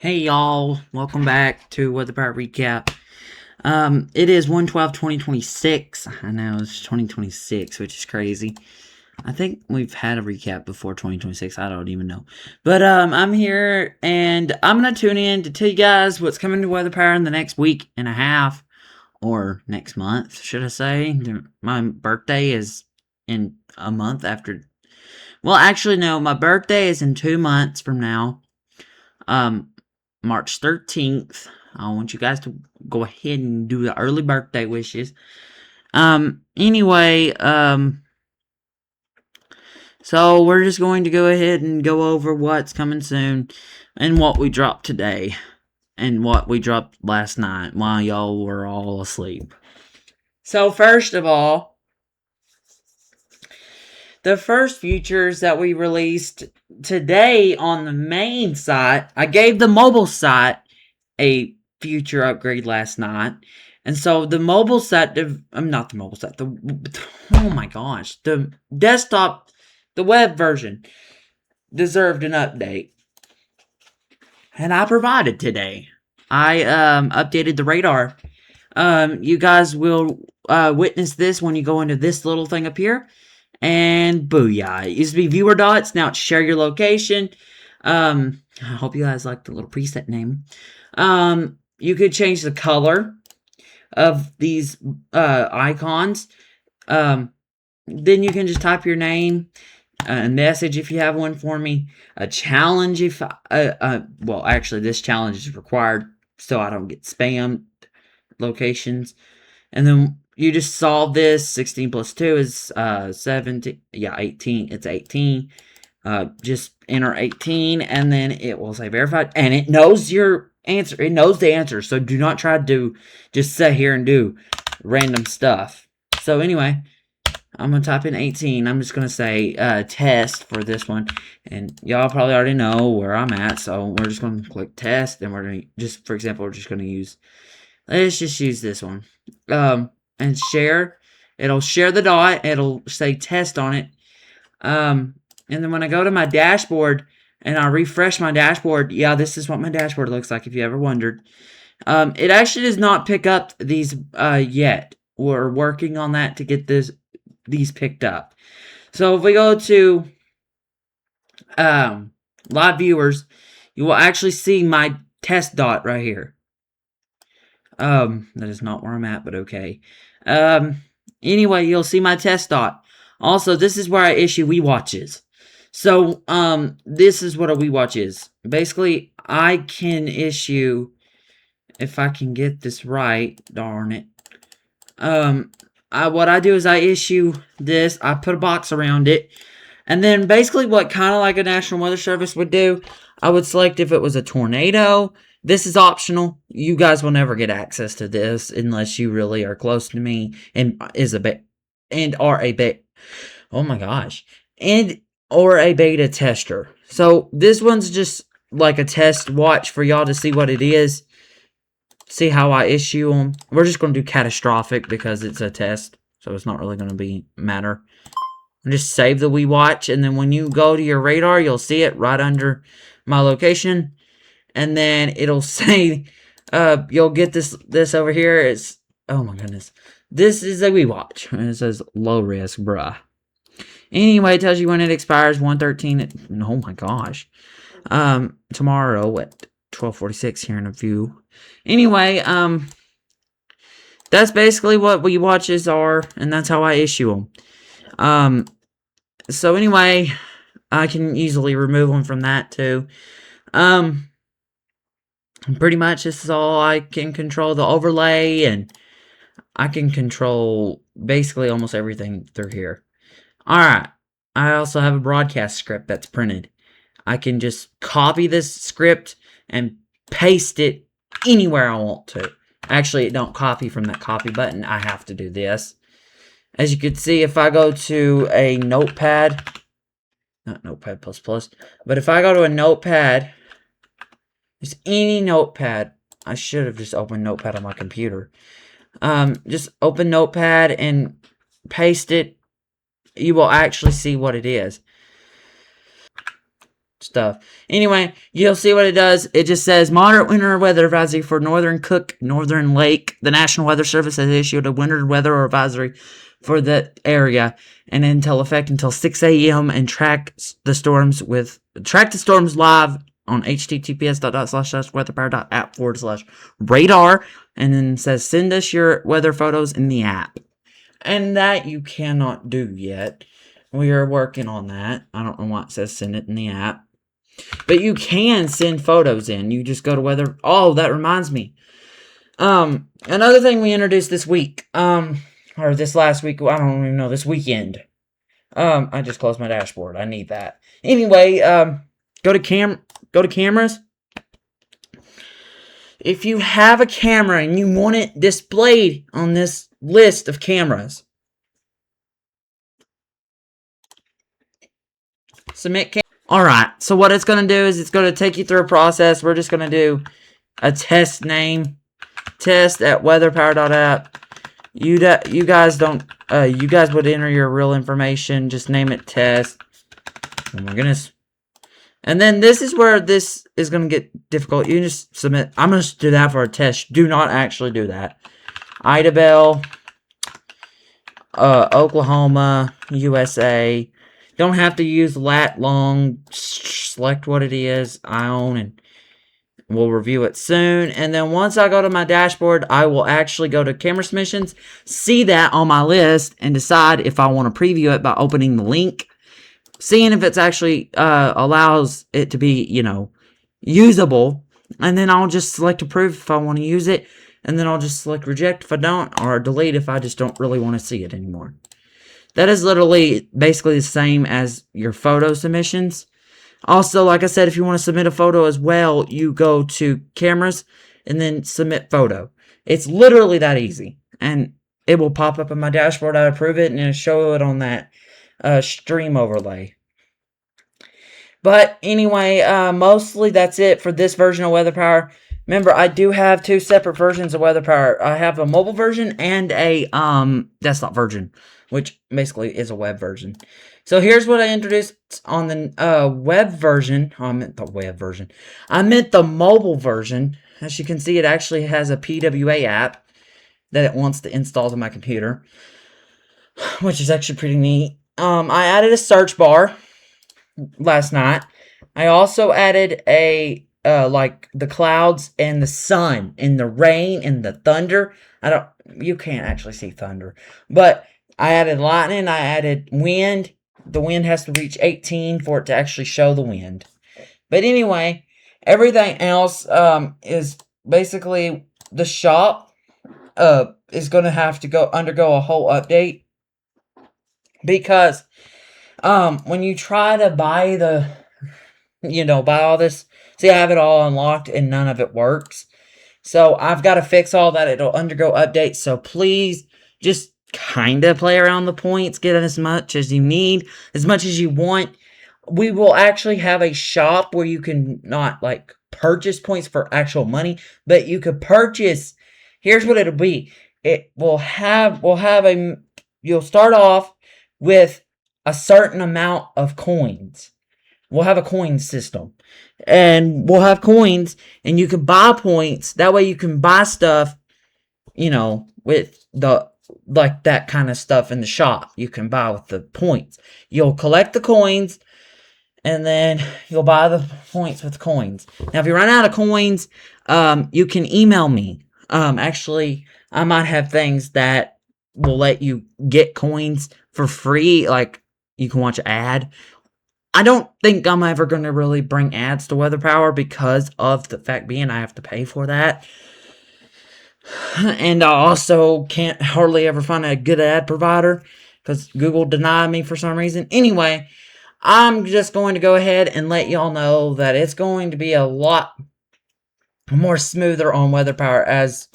Hey y'all, welcome back to WeatherPower Recap. It is 1/12/2026. I know it's 2026, which is crazy. I think we've had a recap before 2026. I don't even know. But I'm here and I'm gonna tune in to tell you guys what's coming to WeatherPower in the next week and a half, or next month, should I say? My birthday is in a month after. Well, actually, no. My birthday is in 2 months from now. Um, March 13th. I want you guys to go ahead and do the early birthday wishes. Anyway, so we're just going to go ahead and go over what's coming soon and what we dropped today and what we dropped last night while y'all were all asleep. So first of all, the first features that we released today on the main site, I gave the mobile site a future upgrade last night. And so the mobile set, not the mobile set, oh my gosh, the desktop, the web version deserved an update. And I provided today. I updated the radar. You guys will witness this when you go into this little thing up here. And booyah. It used to be viewer dots. Now it's share your location. I hope you guys like the little preset name. You could change the color of these icons. Then you can just type your name, a message if you have one for me, a challenge if well, actually this challenge is required so I don't get spammed locations. And then you just solve this. 16 plus 2 is 17. Yeah, 18. It's 18. Just enter 18 and then it will say verified and it knows your answer. It knows the answer. So do not try to just sit here and do random stuff. So anyway, I'm going to type in 18. I'm just going to say test for this one. And y'all probably already know where I'm at. So we're just going to click test. And we're going to just, for example, we're just going to use, let's just use this one. And share. It'll share the dot. It'll say test on it. And then when I go to my dashboard and I refresh my dashboard, yeah, this is what my dashboard looks like if you ever wondered. It actually does not pick up these yet. We're working on that to get these picked up. So if we go to live viewers, you will actually see my test dot right here. That is not where I'm at, but okay. Anyway, you'll see my test dot. Also, this is where I issue WeWatches. So, this is what a WeWatch is. Basically, I can issue, if I can get this right, darn it. What I do is I issue this, I put a box around it, and then basically what kind of like a National Weather Service would do, I would select if it was a tornado. This is optional. You guys will never get access to this unless you really are close to me and are a oh my gosh, or a beta tester. So this one's just like a test watch for y'all to see what it is. See how I issue them. We're just going to do catastrophic because it's a test, so it's not really going to matter. Just save the WeWatch, and then when you go to your radar, you'll see it right under my location, and then it'll say, you'll get this over here. It's, oh my goodness, this is a WeWatch, and it says low risk, bruh. Anyway, it tells you when it expires, 1/13. Oh my gosh, tomorrow at 12:46 here in a few. Anyway, that's basically what WeWatches are, and that's how I issue them. So anyway, I can easily remove them from that too. Pretty much this is all. I can control the overlay, and I can control basically almost everything through here. Alright, I also have a broadcast script that's printed. I can just copy this script and paste it anywhere I want to. Actually, it don't copy from that copy button. I have to do this. As you can see, if I go to a notepad, not Notepad++, but if I go to a notepad, just any notepad, I should have just opened Notepad on my computer. Just open Notepad and paste it. You will actually see what it is. stuff. Anyway, you'll see what it does. It just says moderate winter weather advisory for Northern Cook, Northern Lake. The National Weather Service has issued a winter weather advisory for the area and until effect until 6 a.m. and track the storms live on https://weatherpower.app/radar, and then it says send us your weather photos in the app. And that you cannot do yet. We are working on that. I don't know why it says send it in the app. But you can send photos in. You just go to weather. Oh, that reminds me. Another thing we introduced this week. Or this last week. I don't even know. This weekend. I just closed my dashboard. I need that. Anyway, go to cameras. If you have a camera and you want it displayed on this list of cameras, submit camera. Alright, so what it's going to do is it's going to take you through a process. We're just going to do a test name. Test at weatherpower.app. You guys don't, you guys would enter your real information. Just name it test. Oh my goodness. And then this is where this is going to get difficult. You just submit. I'm going to do that for a test. Do not actually do that. Idabel, Oklahoma, USA. Don't have to use lat long. Select what it is. I own, and we'll review it soon. And then once I go to my dashboard, I will actually go to camera submissions, see that on my list, and decide if I want to preview it by opening the link, seeing if it's actually allows it to be, usable. And then I'll just select approve if I want to use it. And then I'll just select reject if I don't, or delete if I just don't really want to see it anymore. That is literally basically the same as your photo submissions. Also, like I said, if you want to submit a photo as well, you go to cameras and then submit photo. It's literally that easy. And it will pop up in my dashboard. I approve it and it'll show it on that stream overlay. But anyway, mostly that's it for this version of WeatherPower. Remember, I do have two separate versions of WeatherPower. I have a mobile version and a desktop version, which basically is a web version. So here's what I introduced on the web version. Oh, I meant the web version. I meant the mobile version. As you can see, it actually has a PWA app that it wants to install to my computer, which is actually pretty neat. I added a search bar last night. I also added a like the clouds and the sun and the rain and the thunder. You can't actually see thunder, but I added lightning. I added wind. The wind has to reach 18 for it to actually show the wind. But anyway, everything else is basically the shop is going to have to undergo a whole update, because when you try to buy buy all this, see, I have it all unlocked and none of it works. So I've got to fix all that. It'll undergo updates. So please just kind of play around the points, get as much as you need, as much as you want. We will actually have a shop where you can not like purchase points for actual money, but you could purchase. Here's what it'll be. You'll start off with a certain amount of coins. We'll have a coin system, and we'll have coins, and you can buy points. That way you can buy stuff, with like that kind of stuff in the shop. You can buy with the points. You'll collect the coins, and then you'll buy the points with coins. Now, if you run out of coins, you can email me. Actually, I might have things that will let you get coins for free. Like, you can watch an ad. I don't think I'm ever going to really bring ads to WeatherPower because of the fact being I have to pay for that. And I also can't hardly ever find a good ad provider because Google denied me for some reason. Anyway, I'm just going to go ahead and let y'all know that it's going to be a lot more smoother on WeatherPower as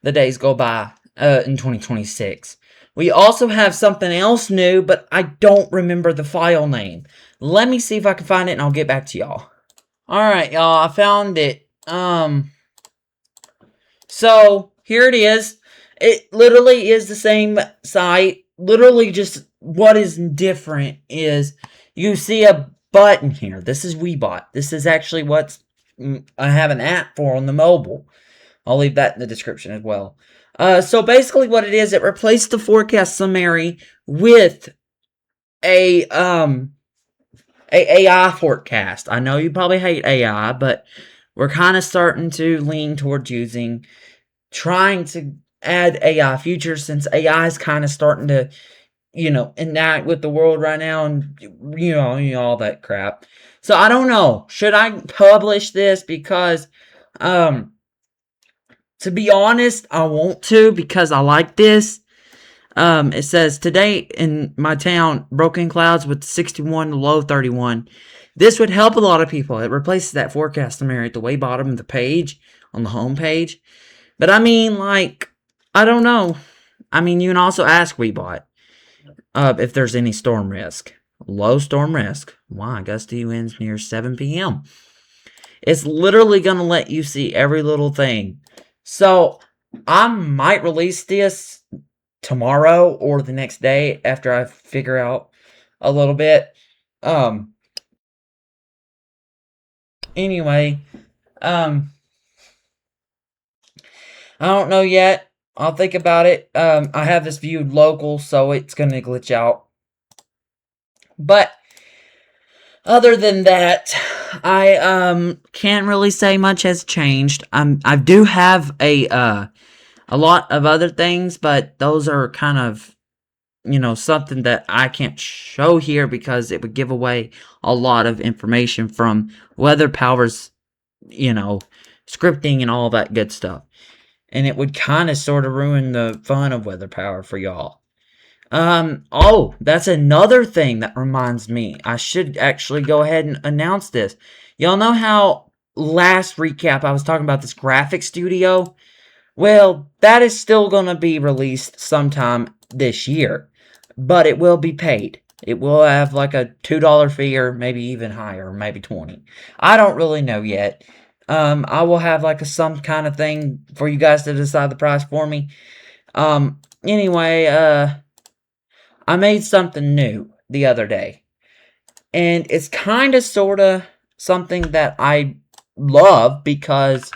the days go by in 2026. We also have something else new, but I don't remember the file name. Let me see if I can find it, and I'll get back to y'all. Alright, y'all, I found it. So, here it is. It literally is the same site. Literally just what is different is you see a button here. This is WeBot. This is actually what I have an app for on the mobile. I'll leave that in the description as well. So basically what it is, it replaced the forecast summary with a AI forecast. I know you probably hate AI, but we're kind of starting to lean towards trying to add AI features since AI is kind of starting to, enact with the world right now and, all that crap. So I don't know. Should I publish this? Because, to be honest, I want to because I like this. It says today in my town, broken clouds with 61 to low 31. This would help a lot of people. It replaces that forecast summary at the way bottom of the page on the home page. But I mean, like, I don't know. I mean, you can also ask WeBot if there's any storm risk. Low storm risk. Why? Gusty winds near 7 p.m. It's literally going to let you see every little thing. So, I might release this tomorrow or the next day after I figure out a little bit. Anyway, um, I don't know yet. I'll think about it. I have this viewed local, so it's gonna glitch out. But other than that, I can't really say much has changed. I do have a lot of other things, but those are kind of something that I can't show here because it would give away a lot of information from WeatherPower's, scripting and all that good stuff. And it would kind of sort of ruin the fun of WeatherPower for y'all. Oh, that's another thing that reminds me. I should actually go ahead and announce this. Y'all know how last recap I was talking about this graphic studio? Well, that is still going to be released sometime this year, but it will be paid. It will have like a $2 fee or maybe even higher, maybe 20. I don't really know yet. I will have like some kind of thing for you guys to decide the price for me. Anyway, I made something new the other day, and it's kind of sort of something that I love because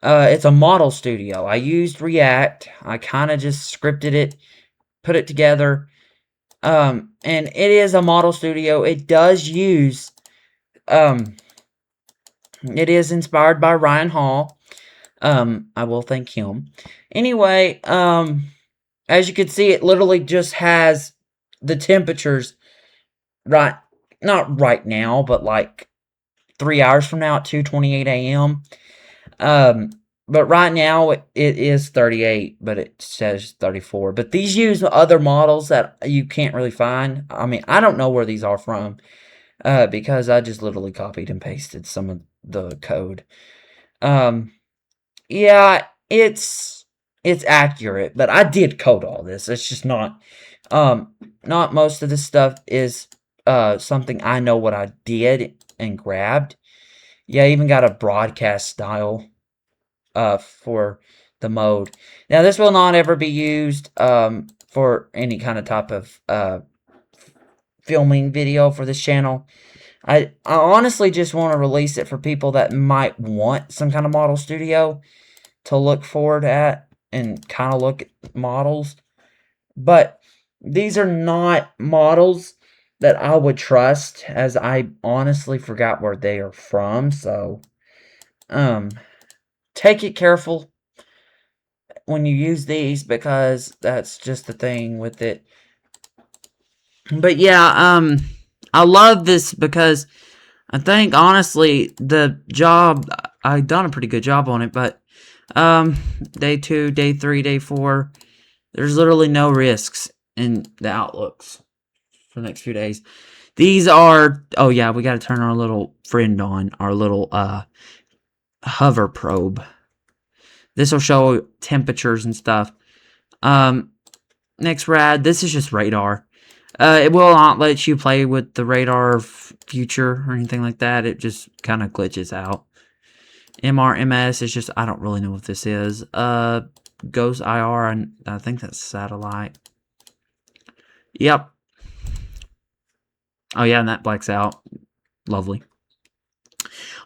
it's a model studio. I used React. I kind of just scripted it, put it together. And it is a model studio. It does use, it is inspired by Ryan Hall. I will thank him. Anyway, as you can see, it literally just has the temperatures right, not right now, but like 3 hours from now at 2:28 a.m. But right now it is 38, but it says 34. But these use other models that you can't really find. I mean, I don't know where these are from, because I just literally copied and pasted some of the code. Yeah, it's accurate, but I did code all this. It's just not most of this stuff is something I know what I did and grabbed. Yeah, I even got a broadcast style for the mode. Now, this will not ever be used for any kind of type of filming video for this channel. I honestly just want to release it for people that might want some kind of model studio to look forward at and kind of look at models. But these are not models that I would trust, as I honestly forgot where they are from. So, take it careful when you use these, because that's just the thing with it. But yeah, I love this because I think honestly the job, I've done a pretty good job on it, but day 2, day 3, day 4, there's literally no risks in the outlooks for the next few days. These are, oh yeah, we got to turn our little friend on, our little hover probe. This will show temperatures and stuff. Next rad, this is just radar. It will not let you play with the radar future or anything like that. It just kind of glitches out. MRMS is just, I don't really know what this is. Ghost IR, and I think that's satellite. Yep. Oh yeah, and that blacks out. Lovely.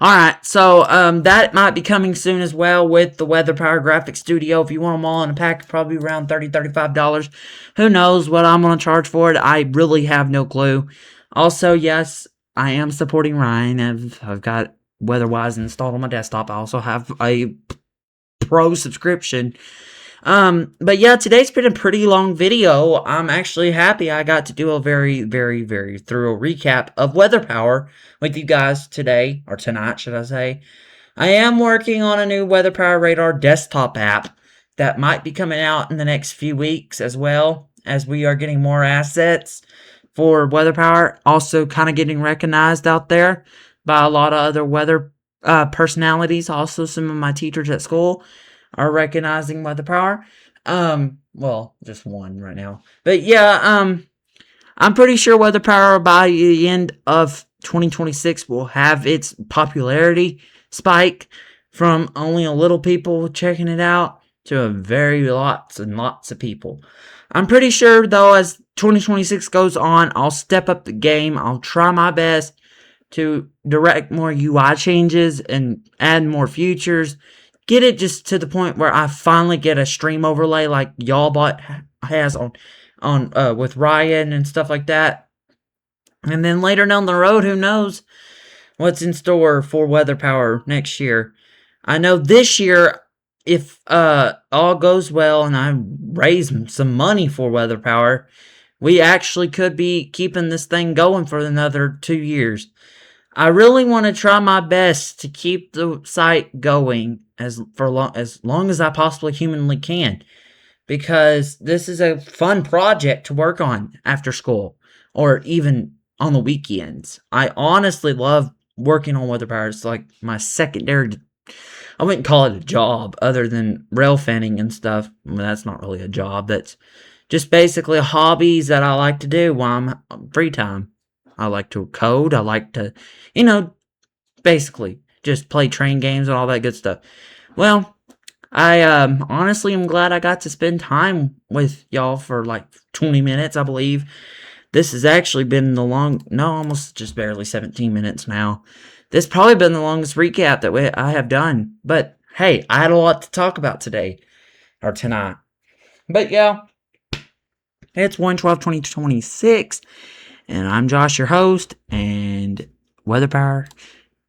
Alright, so that might be coming soon as well with the WeatherPower Graphics Studio. If you want them all in a pack, probably around $30, $35. Who knows what I'm going to charge for it? I really have no clue. Also, yes, I am supporting Ryan. I've got WeatherWise installed on my desktop. I also have a pro subscription. But yeah, today's been a pretty long video. I'm actually happy I got to do a very, very, very thorough recap of WeatherPower with you guys today, or tonight, should I say. I am working on a new WeatherPower Radar desktop app that might be coming out in the next few weeks as well, as we are getting more assets for WeatherPower. Also kind of getting recognized out there by a lot of other weather personalities. Also, some of my teachers at school are recognizing WeatherPower. Well, just one right now. But yeah, I'm pretty sure WeatherPower by the end of 2026 will have its popularity spike from only a little people checking it out to a very lots and lots of people. I'm pretty sure though, as 2026 goes on, I'll step up the game. I'll try my best to direct more UI changes and add more features. Get it just to the point where I finally get a stream overlay like YALL bot has on with Ryan and stuff like that. And then later down the road, who knows what's in store for WeatherPower next year. I know this year, if all goes well and I raise some money for WeatherPower, we actually could be keeping this thing going for another 2 years. I really want to try my best to keep the site going as long as I possibly humanly can, because this is a fun project to work on after school or even on the weekends. I honestly love working on WeatherPower. It's like my secondary. I wouldn't call it a job other than rail fanning and stuff. I mean, that's not really a job. That's just basically hobbies that I like to do while I'm on free time. I like to code. I like to, basically just play train games and all that good stuff. Well, I honestly am glad I got to spend time with y'all for like 20 minutes, I believe. This has actually been almost just barely 17 minutes now. This probably been the longest recap that I have done. But hey, I had a lot to talk about today or tonight. But yeah, it's 1/12/2026, and I'm Josh, your host, and WeatherPower,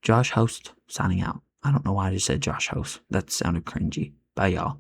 Josh host, signing out. I don't know why I just said Josh host. That sounded cringy. Bye, y'all.